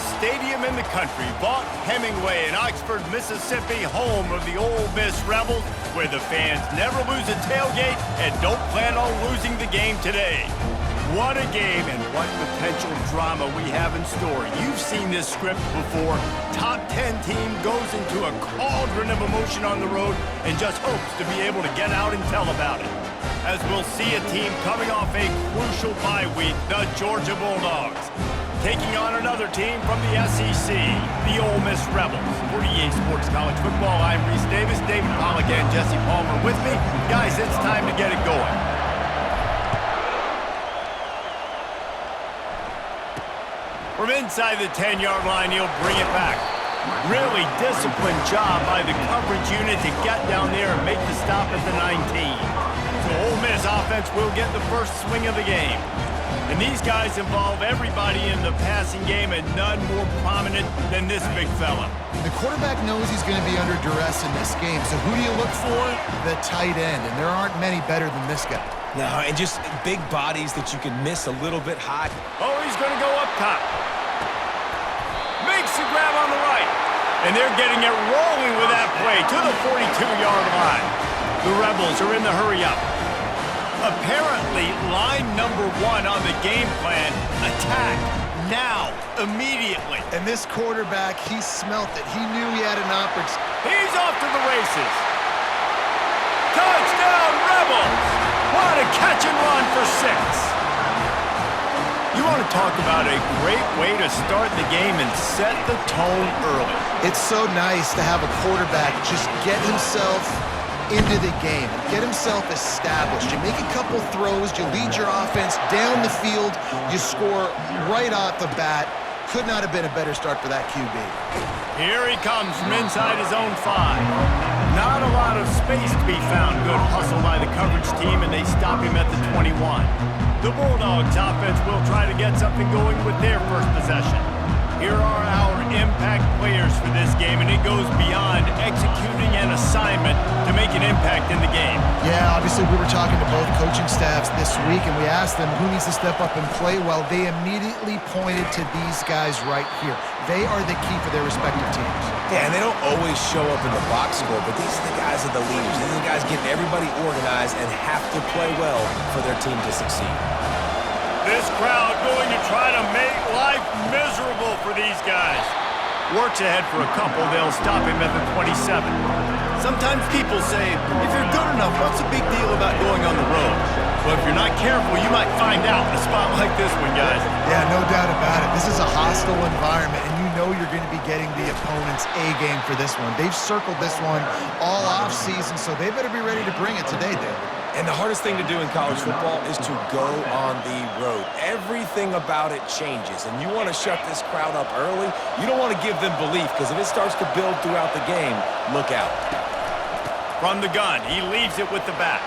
oldest stadium in the country, Vaught Hemingway in Oxford, Mississippi, home of the Ole Miss Rebels, where the fans never lose a tailgate and don't plan on losing the game today. What a game and what potential drama we have in store. You've seen this script before. Top 10 team goes into a cauldron of emotion on the road and just hopes to be able to get out and tell about it. As we'll see a team coming off a crucial bye week, the Georgia Bulldogs, taking on another team from the SEC, the Ole Miss Rebels. For EA Sports College Football, I'm Reese Davis, David Pollack and Jesse Palmer with me. Guys, it's time to get it going. From inside the 10-yard line, he'll bring it back. Really disciplined job by the coverage unit to get down there and make the stop at the 19. So Ole Miss offense will get the first swing of the game. And these guys involve everybody in the passing game, and none more prominent than this big fella. The quarterback knows he's going to be under duress in this game, so who do you look for? The tight end, and there aren't many better than this guy. No, and just big bodies that you can miss a little bit high. Oh, he's going to go up top. Makes the grab on the right. And they're getting it rolling with that play to the 42-yard line. The Rebels are in the hurry-up. Apparently, line number 1 on the game plan, attack now, immediately. And this quarterback, he smelt it. He knew he had an opportunity. He's off to the races. Touchdown, Rebels! What a catch and run for 6. You want to talk about a great way to start the game and set the tone early. It's so nice to have a quarterback just get himself into the game, get himself established. You make a couple throws, you lead your offense down the field, you score right off the bat. Could not have been a better start for that QB. Here he comes from inside his own 5. Not a lot of space to be found. Good hustle by the coverage team, and they stop him at the 21. The Bulldogs offense will try to get something going with their first possession. Here are our impact players for this game, and it goes beyond executing an assignment to make an impact in the game. Yeah, obviously we were talking to both coaching staffs this week, and we asked them who needs to step up and play well. They immediately pointed to these guys right here. They are the key for their respective teams. Yeah, and they don't always show up in the box score, but these are the guys that are the leaders. These are the guys getting everybody organized and have to play well for their team to succeed. This crowd going to try to make life miserable for these guys. Works ahead for a couple, they'll stop him at the 27. Sometimes people say, if you're good enough, what's the big deal about going on the road? Well, if you're not careful, you might find out in a spot like this one, guys. Yeah, no doubt about it. This is a hostile environment, and you know you're going to be getting the opponent's A-game for this one. They've circled this one all off-season, so they better be ready to bring it today, Dave. And the hardest thing to do in college football is to go on the road. Everything about it changes, and you want to shut this crowd up early. You don't want to give them belief, because if it starts to build throughout the game, look out. From the gun, he leaves it with the back.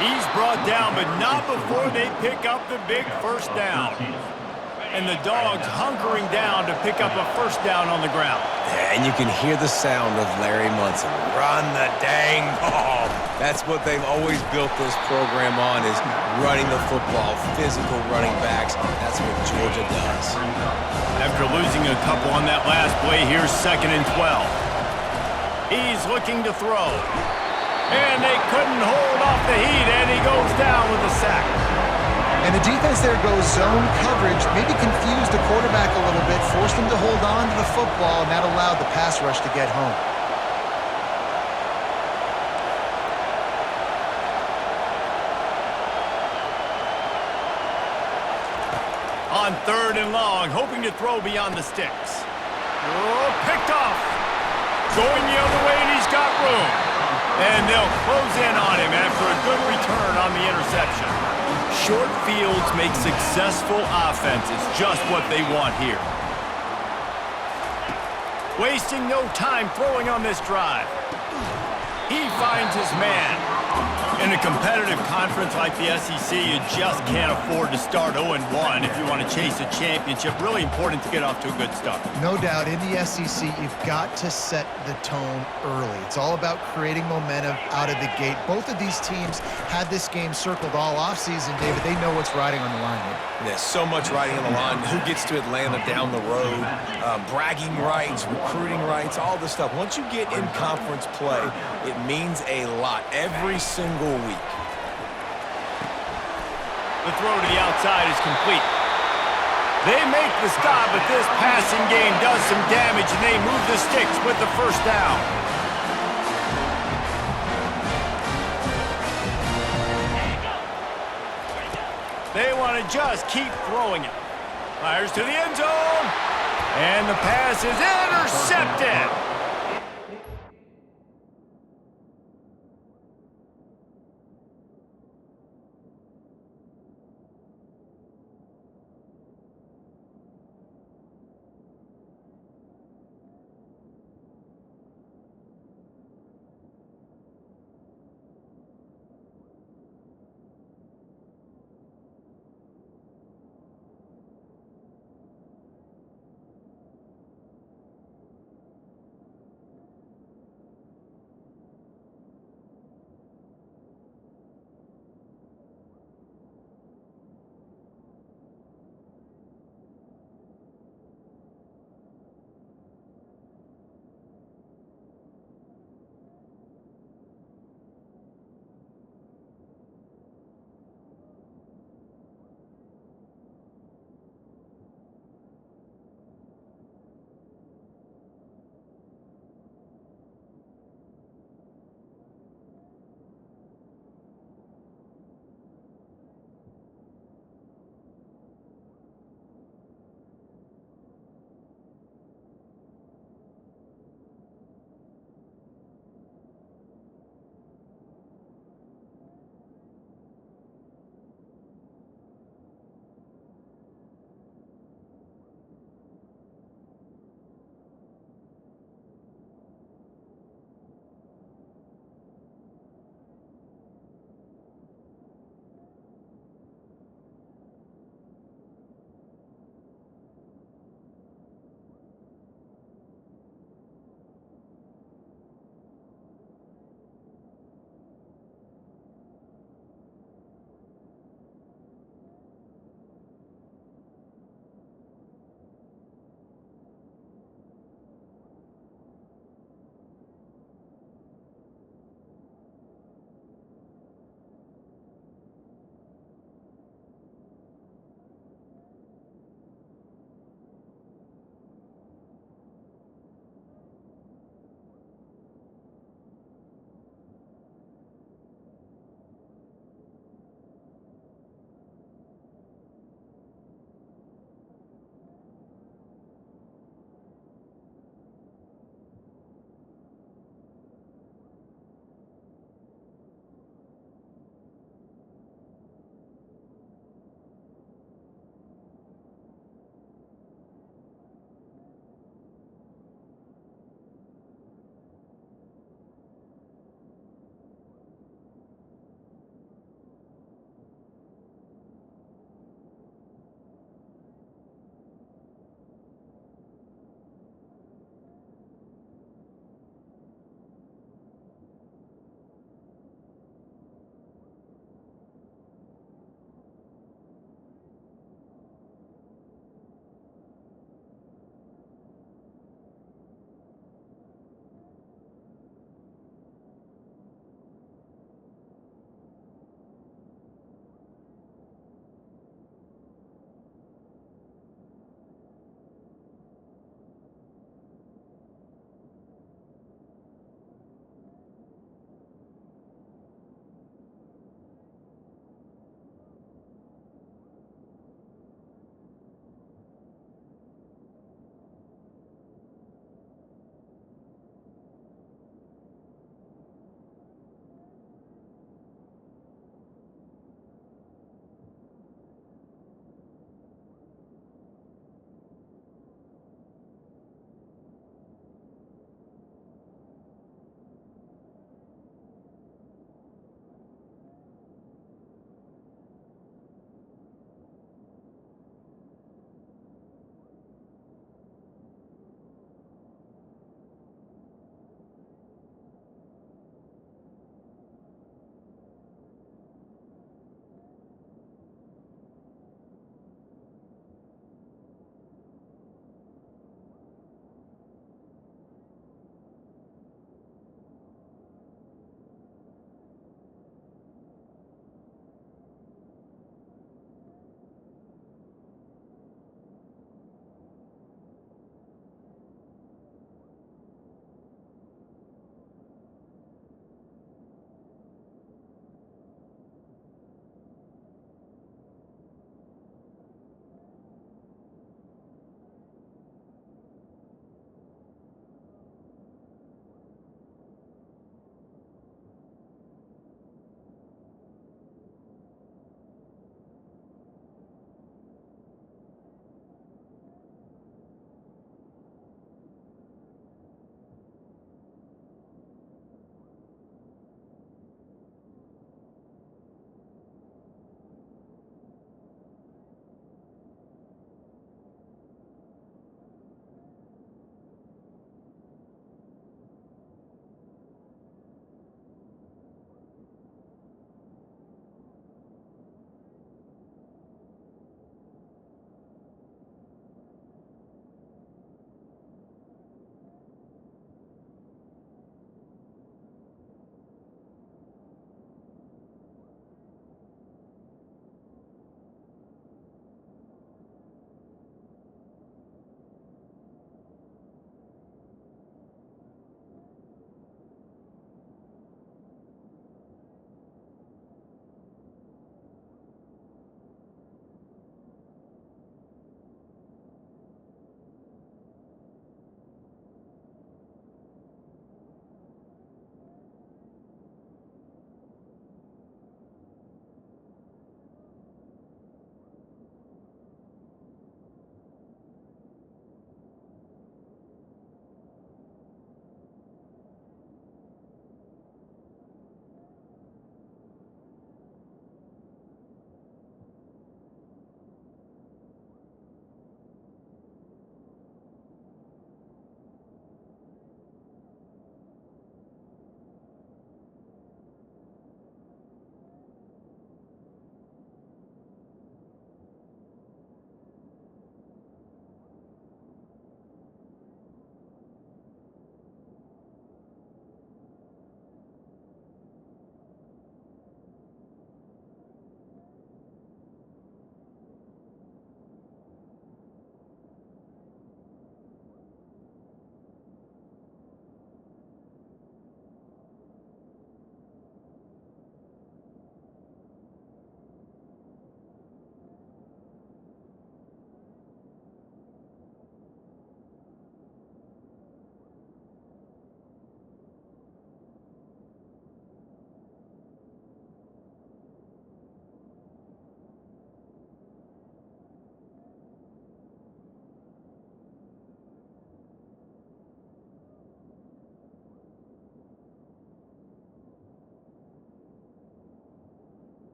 He's brought down, but not before they pick up the big first down. And the Dogs hunkering down to pick up a first down on the ground. And you can hear the sound of Larry Munson. Run the dang ball. That's what they've always built this program on, is running the football, physical running backs. That's what Georgia does. After losing a couple on that last play, here's 2nd and 12. He's looking to throw. And they couldn't hold off the heat, and he goes down with a sack. And the defense there goes zone coverage, maybe confused the quarterback a little bit, forced him to hold on to the football, and that allowed the pass rush to get home. On 3rd and long, hoping to throw beyond the sticks. Oh, picked off. Going the other way, and he's got room. And they'll close in on him after a good return on the interception. Short fields make successful offenses just what they want here. Wasting no time throwing on this drive. He finds his man. In a competitive conference like the SEC, you just can't afford to start 0-1 if you want to chase a championship. Really important to get off to a good start. No doubt, in the SEC, you've got to set the tone early. It's all about creating momentum out of the gate. Both of these teams had this game circled all offseason, David. They know what's riding on the line here. There's so much riding on the line. Who gets to Atlanta down the road? Bragging rights, recruiting rights, all this stuff. Once you get in conference play, it means a lot every single week. The throw to the outside is complete. They make the stop, but this passing game does some damage, and they move the sticks with the first down. They want to just keep throwing it. Fires to the end zone. And the pass is intercepted.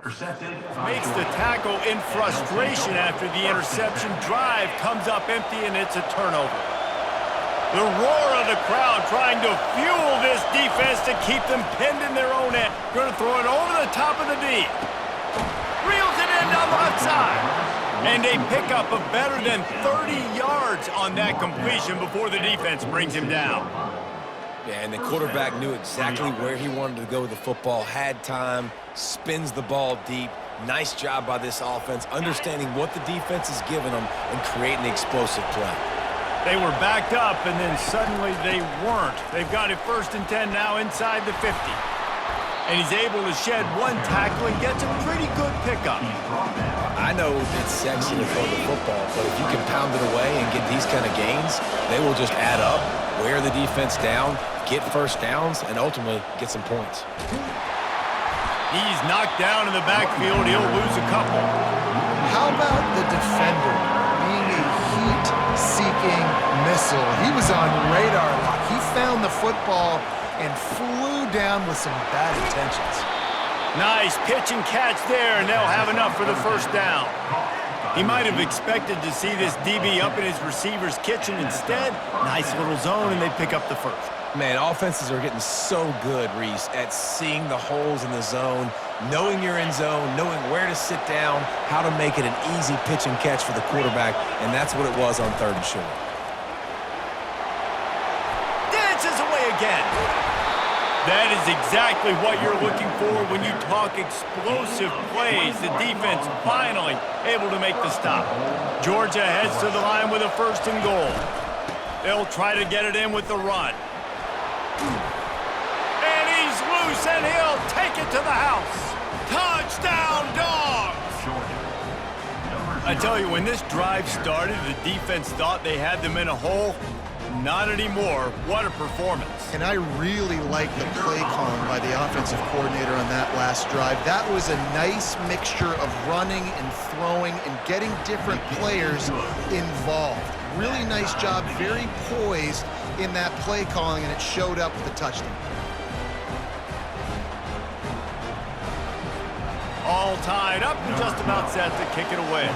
Makes the tackle in frustration after the interception. Drive comes up empty, and it's a turnover. The roar of the crowd trying to fuel this defense to keep them pinned in their own end. Going to throw it over the top of the knee. Reels it in down the left side. And a pickup of better than 30 yards on that completion before the defense brings him down. Yeah, and the quarterback knew exactly where he wanted to go with the football, had time, spins the ball deep. Nice job by this offense, understanding what the defense is giving them and creating the explosive play. They were backed up, and then suddenly they weren't. They've got it 1st and 10 now inside the 50. And he's able to shed one tackle and gets a pretty good pickup. I know it's sexy to throw the football, but if you can pound it away and get these kind of gains, they will just add up, wear the defense down, get first downs, and ultimately get some points. He's knocked down in the backfield. He'll lose a couple. How about the defender being a heat-seeking missile? He was on radar lock. He found the football and flew down with some bad intentions. Nice pitch and catch there, and they'll have enough for the first down. He might have expected to see this DB up in his receiver's kitchen. Instead, nice little zone, and they pick up the first. Man, offenses are getting so good, Reese, at seeing the holes in the zone, knowing you're in zone, knowing where to sit down, how to make it an easy pitch and catch for the quarterback, and that's what it was on 3rd and short. Dances away again. That is exactly what you're looking for when you talk explosive plays. The defense finally able to make the stop. Georgia heads to the line with a 1st and goal. They'll try to get it in with the run. And he's loose, and he'll take it to the house. Touchdown, Dogs! I tell you, when this drive started, the defense thought they had them in a hole. Not anymore. What a performance. And I really like the play calling by the offensive coordinator on that last drive. That was a nice mixture of running and throwing and getting different players involved. Really nice job, very poised in that play calling, and it showed up with the touchdown. All tied up and just about set to kick it away.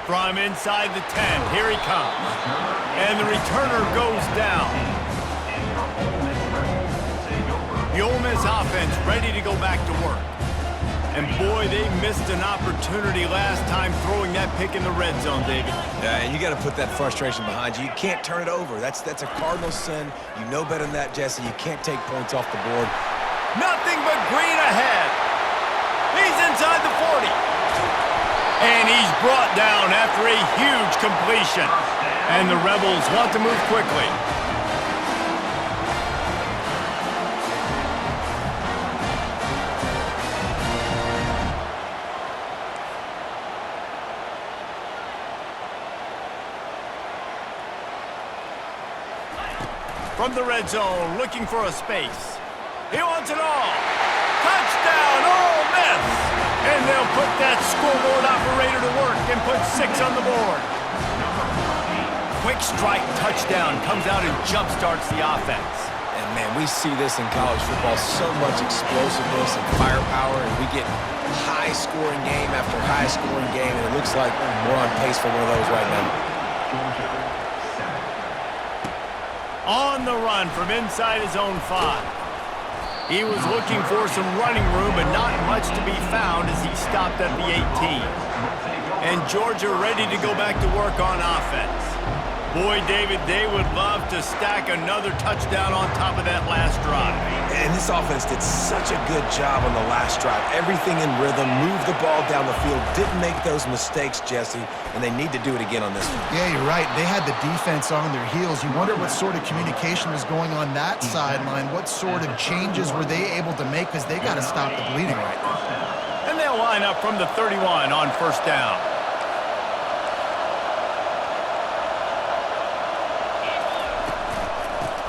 From inside the 10, here he comes. And the returner goes down. The Ole Miss offense ready to go back to work. And boy, they missed an opportunity last time throwing that pick in the red zone, David. Yeah, and you got to put that frustration behind you. You can't turn it over. That's a cardinal sin. You know better than that, Jesse. You can't take points off the board. Nothing but green ahead. He's inside the 40. And he's brought down after a huge completion. And the Rebels want to move quickly. From the red zone, looking for a space. He wants it all. Touchdown, Ole Miss! And they'll put that scoreboard operator to work and put 6 on the board. Quick strike touchdown comes out and jump-starts the offense. And, man, we see this in college football, so much explosiveness and firepower, and we get high-scoring game after high-scoring game, and it looks like we're on pace for one of those right now. On the run from inside his own 5. He was looking for some running room, but not much to be found as he stopped at the 18. And Georgia ready to go back to work on offense. Boy, David, they would love to stack another touchdown on top of that last drive. And this offense did such a good job on the last drive. Everything in rhythm, moved the ball down the field, didn't make those mistakes, Jesse, and they need to do it again on this one. Yeah, you're right. They had the defense on their heels. You wonder what sort of communication was going on that sideline. What sort of changes were they able to make, because they got to stop the bleeding right now. And they'll line up from the 31 on 1st down.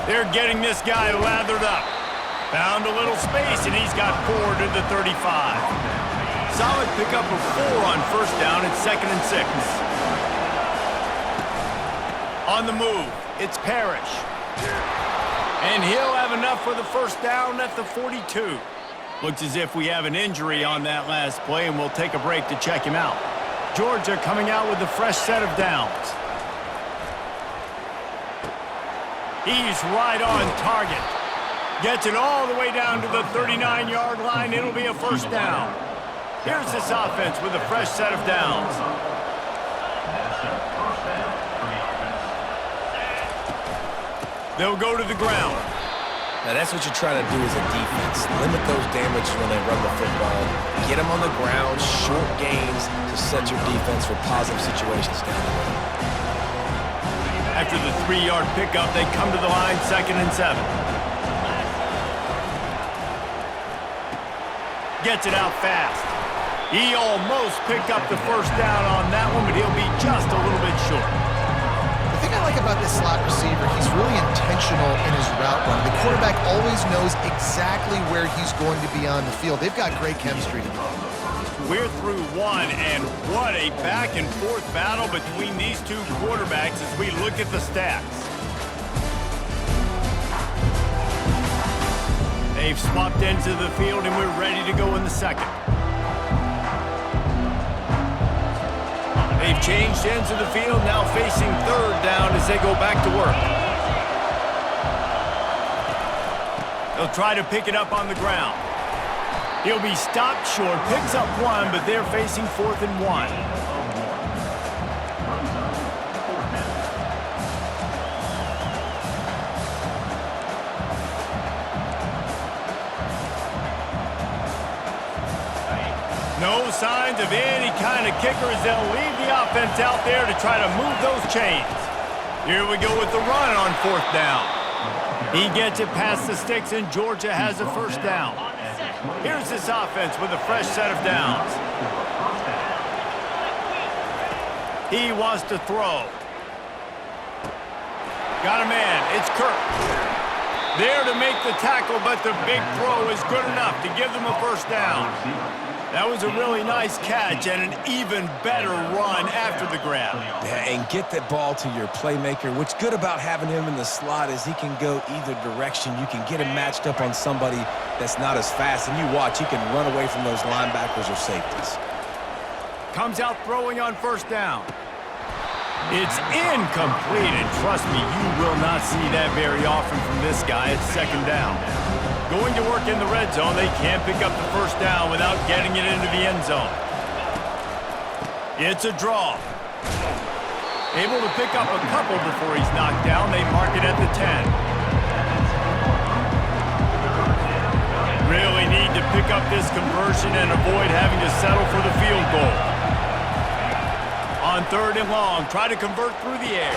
They're getting this guy lathered up. Found a little space, and he's got 4 to the 35. Solid pickup of 4 on 1st down. It's 2nd and 6. On the move, it's Parrish. And he'll have enough for the first down at the 42. Looks as if we have an injury on that last play, and we'll take a break to check him out. Georgia coming out with a fresh set of downs. He's right on target. Gets it all the way down to the 39-yard line. It'll be a first down. Here's this offense with a fresh set of downs. They'll go to the ground. Now, that's what you're trying to do as a defense. Limit those damages when they run the football. Get them on the ground, short gains to set your defense for positive situations down the road. After the 3-yard pickup, they come to the line, 2nd and 7. Gets it out fast. He almost picked up the first down on that one, but he'll be just a little bit short. The thing I like about this slot receiver, he's really intentional in his route run. The quarterback always knows exactly where he's going to be on the field. They've got great chemistry together. We're through one, and what a back-and-forth battle between these two quarterbacks as we look at the stats. They've swapped into the field, and we're ready to go in the second. They've changed ends of the field, now facing 3rd down as they go back to work. They'll try to pick it up on the ground. He'll be stopped short, picks up 1, but they're facing 4th and 1. No signs of any kind of kicker as they'll leave the offense out there to try to move those chains. Here we go with the run on 4th down. He gets it past the sticks, and Georgia has a first down. Here's this offense with a fresh set of downs. He wants to throw. Got a man. It's Kirk. There to make the tackle, but the big throw is good enough to give them a first down. That was a really nice catch and an even better run after the grab. Yeah, and get that ball to your playmaker. What's good about having him in the slot is he can go either direction. You can get him matched up on somebody that's not as fast, and you watch, he can run away from those linebackers or safeties. Comes out throwing on first down. It's incomplete, and trust me, you will not see that very often from this guy. It's 2nd down. Going to work in the red zone, they can't pick up the first down without getting it into the end zone. It's a draw. Able to pick up a couple before he's knocked down. They mark it at the 10. Really need to pick up this conversion and avoid having to settle for the field goal. On 3rd and long, try to convert through the air.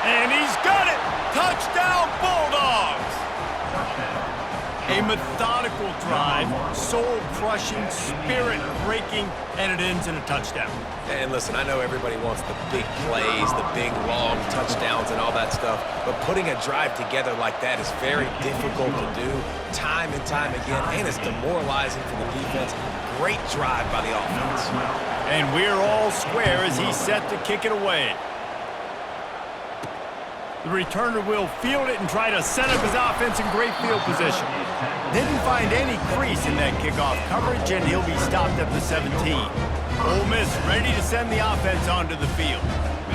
And he's got it! Touchdown, Bulldogs! A methodical drive, soul-crushing, spirit-breaking, and it ends in a touchdown. And listen, I know everybody wants the big plays, the big, long touchdowns and all that stuff, but putting a drive together like that is very difficult to do time and time again, and it's demoralizing for the defense. Great drive by the offense. And we're all square as he's set to kick it away. The returner will field it and try to set up his offense in great field position. Didn't find any crease in that kickoff coverage, and he'll be stopped at the 17. Ole Miss ready to send the offense onto the field.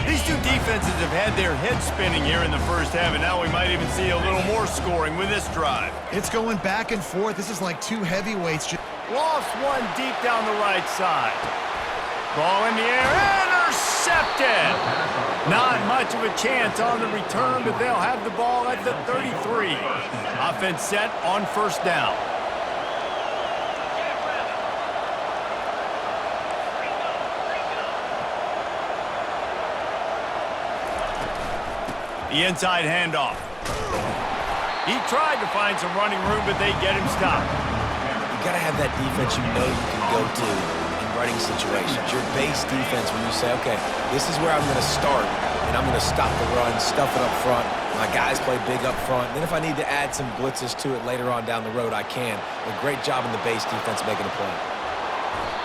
These two defenses have had their heads spinning here in the first half, and now we might even see a little more scoring with this drive. It's going back and forth. This is like two heavyweights. Lost one deep down the right side. Ball in the air, intercepted! Not much of a chance on the return, but they'll have the ball at the 33. Offense set on first down. The inside handoff. He tried to find some running room, but they get him stopped. You got to have that defense you know you can go to in running situations. Your base defense when you say, okay, this is where I'm going to start, and I'm going to stop the run, stuff it up front. My guys play big up front. Then if I need to add some blitzes to it later on down the road, I can. A great job in the base defense making a play.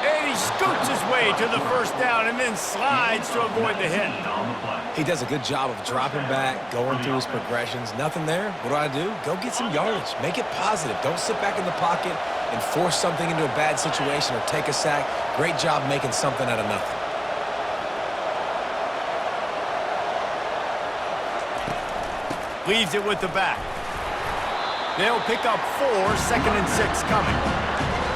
And he scoots his way to the first down and then slides to avoid the hit. He does a good job of dropping back, going through his progressions. Nothing there. What do? Go get some yardage. Make it positive. Don't sit back in the pocket and force something into a bad situation or take a sack. Great job making something out of nothing. Leaves it with the back. They'll pick up 4, 2nd and 6 coming.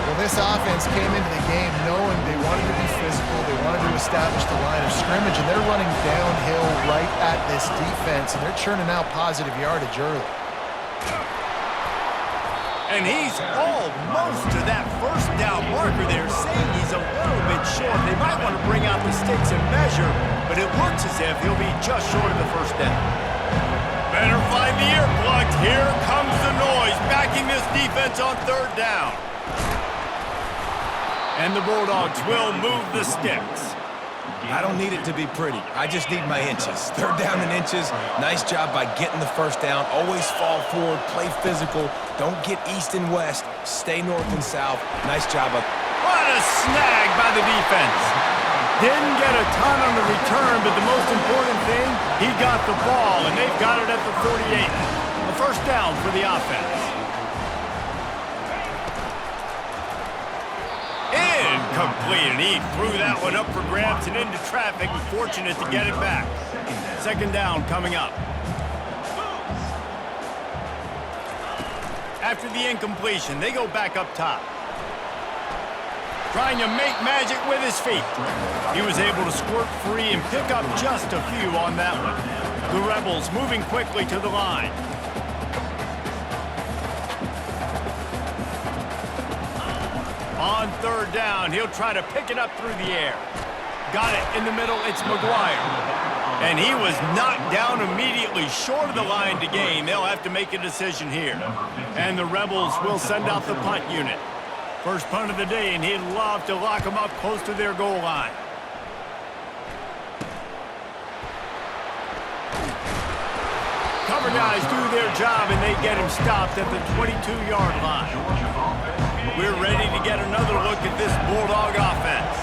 Well, this offense came into the game knowing they wanted to be physical, they wanted to establish the line of scrimmage, and they're running downhill right at this defense, and they're churning out positive yardage early. And he's almost to that first down marker there, saying he's a little bit short. They might want to bring out the sticks and measure, but it looks as if he'll be just short of the first down. Better find the earplugs. Here comes the noise, backing this defense on 3rd down. And the Bulldogs will move the sticks. I don't need it to be pretty. I just need my inches. 3rd down and inches. Nice job by getting the first down. Always fall forward, play physical. Don't get east and west. Stay north and south. Nice job. What a snag by the defense. Didn't get a ton on the return, but the most important thing, he got the ball, and they've got it at the 48. A first down for the offense. Incomplete, and he threw that one up for grabs and into traffic. Fortunate to get it back. 2nd down coming up. After the incompletion, they go back up top. Trying to make magic with his feet. He was able to squirt free and pick up just a few on that one. The Rebels moving quickly to the line. On 3rd down, he'll try to pick it up through the air. Got it in the middle, it's McGuire. And he was knocked down immediately short of the line to gain. They'll have to make a decision here. And the Rebels will send out the punt unit. First punt of the day, and he'd love to lock them up close to their goal line. Cover guys do their job, and they get him stopped at the 22-yard line. We're ready to get another look at this Bulldog offense.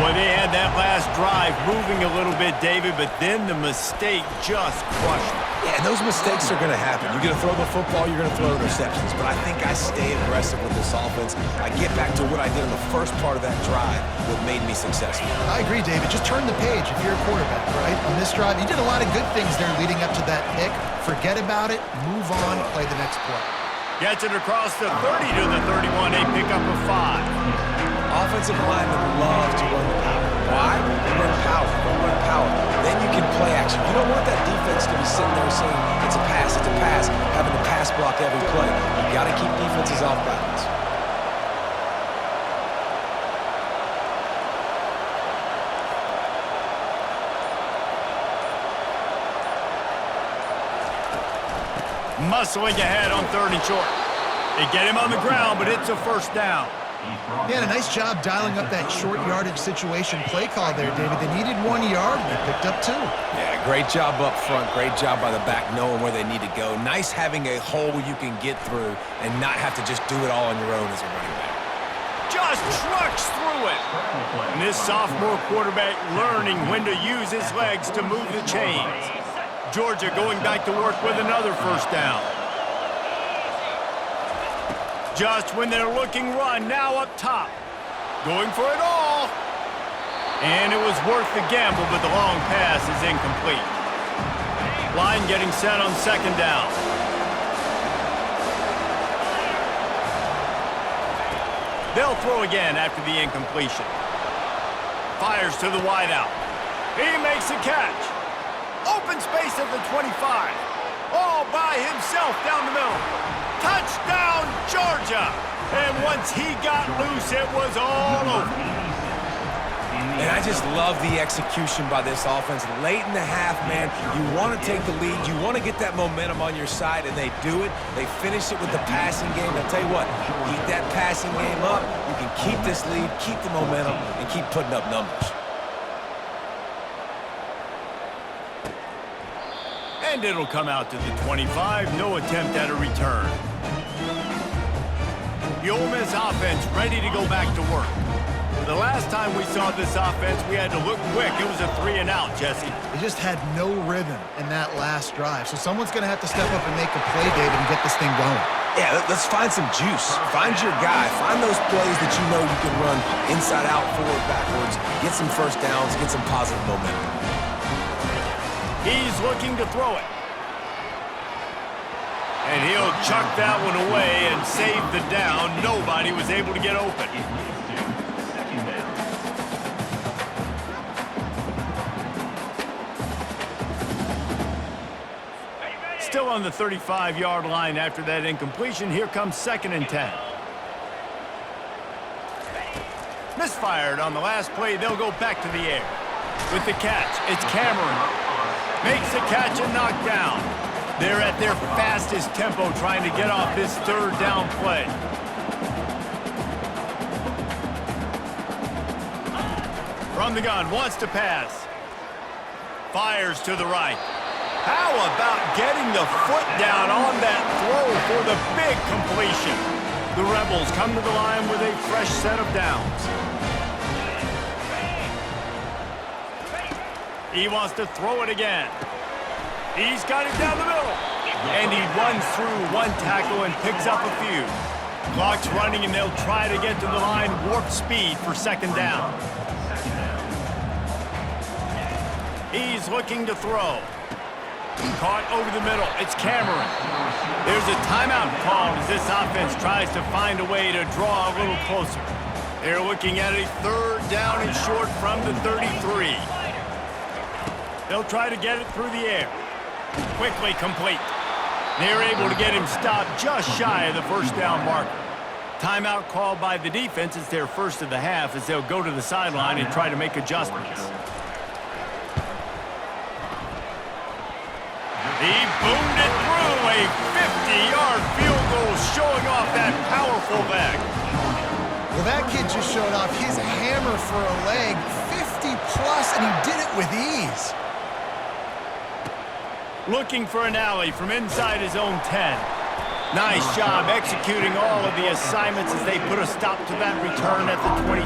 Boy, they had that last drive moving a little bit, David, but then the mistake just crushed them. Yeah, and those mistakes are going to happen. You're going to throw the football, you're going to throw interceptions. But I think I stay aggressive with this offense. I get back to what I did in the first part of that drive, what made me successful. I agree, David. Just turn the page if you're a quarterback, right? On this drive, you did a lot of good things there leading up to that pick. Forget about it, move on, play the next play. Gets it across the 30 to the 31, a pickup of 5. Offensive linemen love to run the power. Why? Run power. Run power. Then you can play action. You don't want that defense to be sitting there saying it's a pass, having to pass block every play. You got to keep defenses off balance. Muscling ahead on 3rd and short. They get him on the ground, but it's a first down. Yeah, and a nice job dialing up that short yardage situation play call there, David. They needed 1 yard, and they picked up 2. Yeah, great job up front. Great job by the back knowing where they need to go. Nice having a hole you can get through and not have to just do it all on your own as a running back. Just trucks through it. And this sophomore quarterback learning when to use his legs to move the chains. Georgia going back to work with another first down. Just when they're looking run, now up top. Going for it all. And it was worth the gamble, but the long pass is incomplete. Line getting set on 2nd down. They'll throw again after the incompletion. Fires to the wideout. He makes a catch. Open space at the 25. All by himself down the middle. Touchdown, Georgia! And once he got loose, it was all over. And I just love the execution by this offense. Late in the half, man, you want to take the lead. You want to get that momentum on your side, and they do it. They finish it with the passing game. I'll tell you what, keep that passing game up. You can keep this lead, keep the momentum, and keep putting up numbers. And it'll come out to the 25. No attempt at a return. The Ole Miss offense ready to go back to work. last time we saw this offense, we had to look quick. It was a 3-and-out, Jesse. They just had no rhythm in that last drive. So someone's going to have to step up and make a play, David, and get this thing going. Yeah, let's find some juice. Find your guy. Find those plays that you know you can run inside out, forward, backwards. Get some first downs. Get some positive momentum. He's looking to throw it. And he'll chuck that one away and save the down. Nobody was able to get open. Still on the 35-yard line after that incompletion. Here comes 2nd and 10. Misfired on the last play. They'll go back to the air. With the catch, it's Cameron. Makes the catch and knocked down. They're at their fastest tempo trying to get off this 3rd down play. From the gun, wants to pass. Fires to the right. How about getting the foot down on that throw for the big completion? The Rebels come to the line with a fresh set of downs. He wants to throw it again. He's got it down the middle. And he runs through one tackle and picks up a few. Clock's running, and they'll try to get to the line warp speed for 2nd down. He's looking to throw. Caught over the middle. It's Cameron. There's a timeout called as this offense tries to find a way to draw a little closer. They're looking at a 3rd down and short from the 33. They'll try to get it through the air. Quickly complete. They're able to get him stopped just shy of the 1st down marker. Timeout called by the defense. It's their first of the half as they'll go to the sideline and try to make adjustments. He boomed it through a 50-yard field goal, showing off that powerful back. Well, that kid just showed off his hammer for a leg, 50-plus, and he did it with ease. Looking for an alley from inside his own 10. Nice job executing all of the assignments as they put a stop to that return at the 22.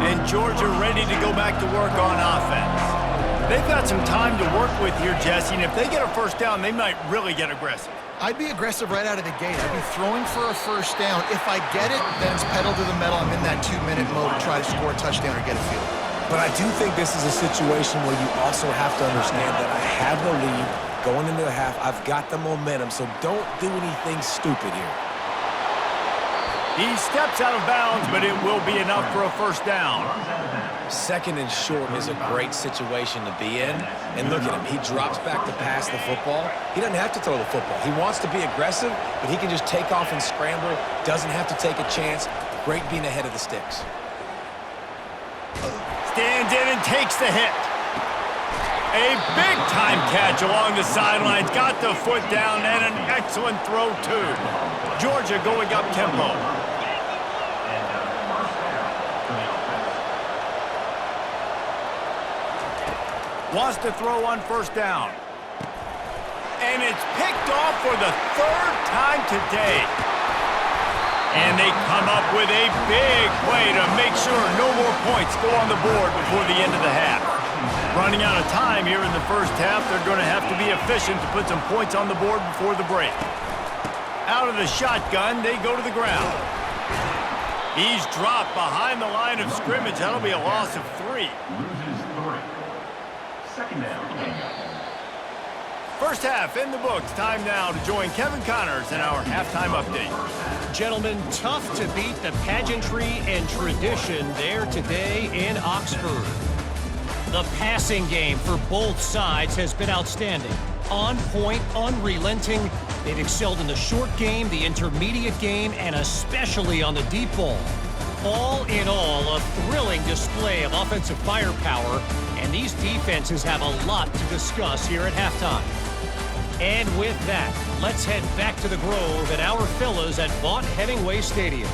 And Georgia ready to go back to work on offense. They've got some time to work with here, Jesse, and if they get a 1st down, they might really get aggressive. I'd be aggressive right out of the gate. I'd be throwing for a 1st down. If I get it, then it's pedal to the metal. I'm in that 2-minute mode to try to score a touchdown or get a field. But I do think this is a situation where you also have to understand that I have the lead going into the half. I've got the momentum, so don't do anything stupid here. He steps out of bounds, but it will be enough for a 1st down. 2nd and short is a great situation to be in. And look at him. He drops back to pass the football. He doesn't have to throw the football. He wants to be aggressive, but he can just take off and scramble. Doesn't have to take a chance. Great being ahead of the sticks. Stands in and takes the hit. A big-time catch along the sidelines. Got the foot down and an excellent throw, too. Georgia going up tempo. Wants to throw on 1st down. And it's picked off for the 3rd time today. And they come up with a big play to make sure no more points go on the board before the end of the half. Running out of time here in the 1st half, they're going to have to be efficient to put some points on the board before the break. Out of the shotgun, they go to the ground. He's dropped behind the line of scrimmage. That'll be a loss of 3. 2nd down. 1st half in the books. Time now to join Kevin Connors in our halftime update. Gentlemen, tough to beat the pageantry and tradition there today in Oxford. The passing game for both sides has been outstanding. On point, unrelenting. They've excelled in the short game, the intermediate game, and especially on the deep ball. All in all, a thrilling display of offensive firepower, and these defenses have a lot to discuss here at halftime. And with that, let's head back to the Grove and our fellas at Vaught Hemingway Stadium.